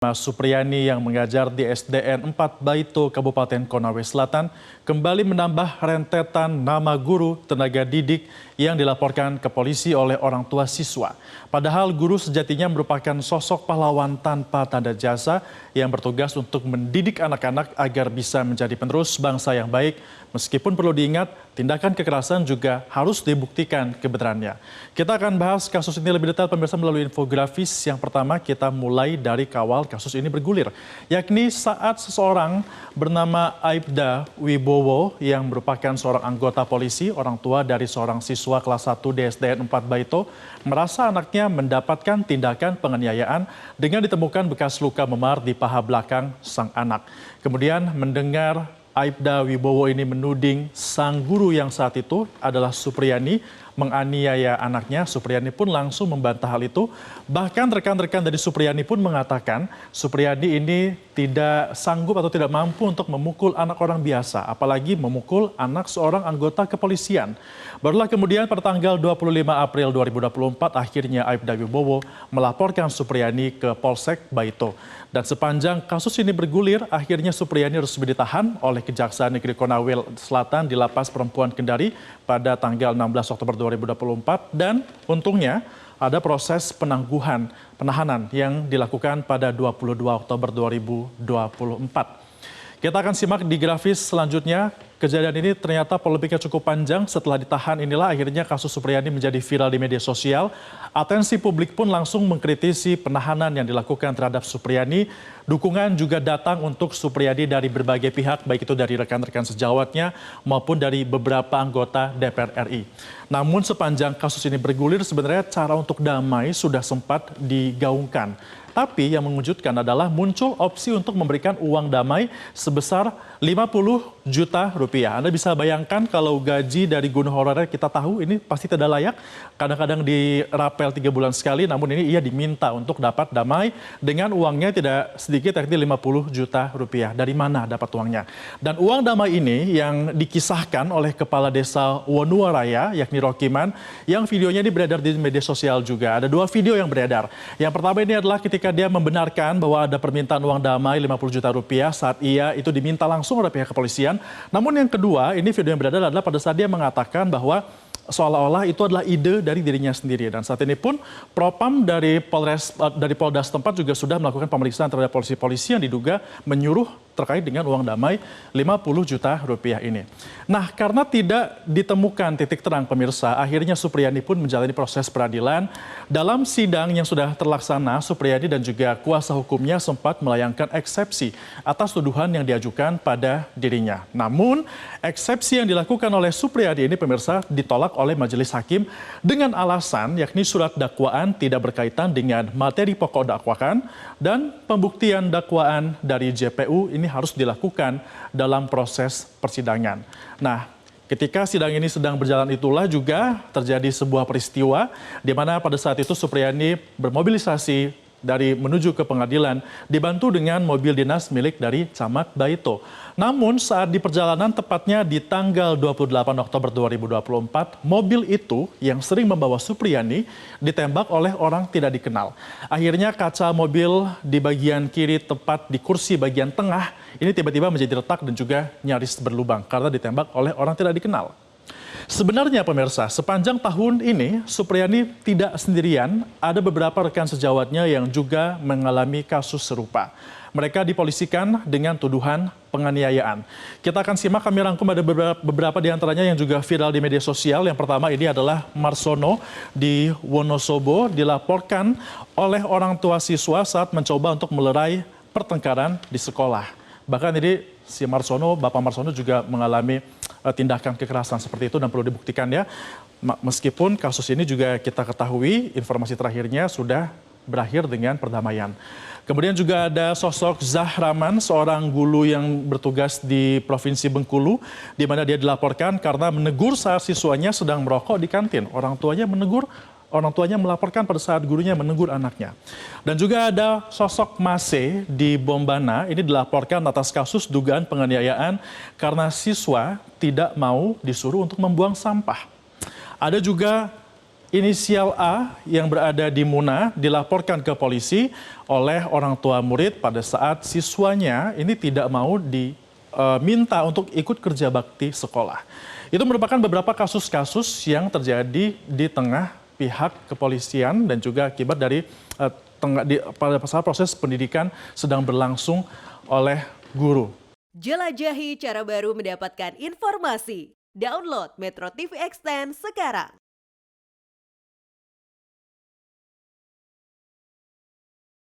Mas Supriyani yang mengajar di SDN 4 Baito, Kabupaten Konawe Selatan, kembali menambah rentetan nama guru tenaga didik yang dilaporkan ke polisi oleh orang tua siswa. Padahal guru sejatinya merupakan sosok pahlawan tanpa tanda jasa yang bertugas untuk mendidik anak-anak agar bisa menjadi penerus bangsa yang baik. Meskipun perlu diingat, tindakan kekerasan juga harus dibuktikan kebenarannya. Kita akan bahas kasus ini lebih detail pemirsa melalui infografis. Yang pertama kita mulai dari kawal kasus ini bergulir, yakni saat seseorang bernama Aibda Wibowo yang merupakan seorang anggota polisi, orang tua dari seorang siswa kelas 1 di SDN 4 Baito, merasa anaknya mendapatkan tindakan penganiayaan dengan ditemukan bekas luka memar di paha belakang sang anak. Kemudian mendengar Aibda Wibowo ini menuding sang guru yang saat itu adalah Supriyani menganiaya anaknya. Supriyani pun langsung membantah hal itu. Bahkan rekan-rekan dari Supriyani pun mengatakan Supriyani ini tidak sanggup atau tidak mampu untuk memukul anak orang biasa, apalagi memukul anak seorang anggota kepolisian. Barulah kemudian pada tanggal 25 April 2024 akhirnya Aibda Wibowo melaporkan Supriyani ke Polsek Baito. Dan sepanjang kasus ini bergulir, akhirnya Supriyani resmi ditahan oleh Kejaksaan Negeri Konawe Selatan di Lapas Perempuan Kendari pada tanggal 16 Oktober 2024 dan untungnya ada proses penahanan yang dilakukan pada 22 Oktober 2024. Kita akan simak di grafis selanjutnya. Kejadian ini ternyata polemiknya cukup panjang. Setelah ditahan inilah akhirnya kasus Supriyani menjadi viral di media sosial. Atensi publik pun langsung mengkritisi penahanan yang dilakukan terhadap Supriyani. Dukungan juga datang untuk Supriyani dari berbagai pihak, baik itu dari rekan-rekan sejawatnya maupun dari beberapa anggota DPR RI. Namun sepanjang kasus ini bergulir, sebenarnya cara untuk damai sudah sempat digaungkan. Tapi yang mengejutkan adalah muncul opsi untuk memberikan uang damai sebesar 50 juta rupiah. Anda bisa bayangkan kalau gaji dari guru honorer kita tahu ini pasti tidak layak. Kadang-kadang dirapel 3 bulan sekali, namun ini ia diminta untuk dapat damai dengan uangnya tidak sedikit, yakni 50 juta rupiah. Dari mana dapat uangnya? Dan uang damai ini yang dikisahkan oleh Kepala Desa Wonuwaraya, yakni Rokiman, yang videonya ini beredar di media sosial juga. Ada 2 video yang beredar. Yang pertama ini adalah ketika dia membenarkan bahwa ada permintaan uang damai 50 juta rupiah saat ia itu diminta langsung oleh pihak kepolisian. Namun yang kedua, ini video yang beredar adalah pada saat dia mengatakan bahwa seolah-olah itu adalah ide dari dirinya sendiri. Dan saat ini pun Propam dari Polda setempat juga sudah melakukan pemeriksaan terhadap polisi-polisi yang diduga menyuruh terkait dengan uang damai 50 juta rupiah ini. Nah, karena tidak ditemukan titik terang pemirsa, akhirnya Supriyani pun menjalani proses peradilan. Dalam sidang yang sudah terlaksana, Supriyani dan juga kuasa hukumnya sempat melayangkan eksepsi atas tuduhan yang diajukan pada dirinya. Namun, eksepsi yang dilakukan oleh Supriyani ini pemirsa ditolak oleh majelis hakim dengan alasan yakni surat dakwaan tidak berkaitan dengan materi pokok dakwaan dan pembuktian dakwaan dari JPU ini harus dilakukan dalam proses persidangan. Nah, ketika sidang ini sedang berjalan itulah juga terjadi sebuah peristiwa di mana pada saat itu Supriyani bermobilisasi dari menuju ke pengadilan dibantu dengan mobil dinas milik dari Camat Baito. Namun saat di perjalanan tepatnya di tanggal 28 Oktober 2024, mobil itu yang sering membawa Supriyani ditembak oleh orang tidak dikenal. Akhirnya kaca mobil di bagian kiri tepat di kursi bagian tengah ini tiba-tiba menjadi retak dan juga nyaris berlubang karena ditembak oleh orang tidak dikenal. Sebenarnya pemirsa, sepanjang tahun ini Supriyani tidak sendirian, ada beberapa rekan sejawatnya yang juga mengalami kasus serupa. Mereka dipolisikan dengan tuduhan penganiayaan. Kita akan simak, kami rangkum ada beberapa di antaranya yang juga viral di media sosial. Yang pertama ini adalah Marsono di Wonosobo dilaporkan oleh orang tua siswa saat mencoba untuk melerai pertengkaran di sekolah. Bahkan ini si Marsono, Bapak Marsono juga mengalami tindakan kekerasan seperti itu dan perlu dibuktikan ya. Meskipun kasus ini juga kita ketahui informasi terakhirnya sudah berakhir dengan perdamaian. Kemudian juga ada sosok Zahraman, seorang guru yang bertugas di Provinsi Bengkulu, di mana dia dilaporkan karena menegur saat siswanya sedang merokok di kantin. Orang tuanya melaporkan pada saat gurunya menegur anaknya. Dan juga ada sosok Mase di Bombana, ini dilaporkan atas kasus dugaan penganiayaan karena siswa tidak mau disuruh untuk membuang sampah. Ada juga inisial A yang berada di Muna dilaporkan ke polisi oleh orang tua murid pada saat siswanya ini tidak mau diminta untuk ikut kerja bakti sekolah. Itu merupakan beberapa kasus-kasus yang terjadi di tengah pihak kepolisian dan juga akibat dari pada saat proses pendidikan sedang berlangsung oleh guru. Jelajahi cara baru mendapatkan informasi. Download Metro TV Extend sekarang.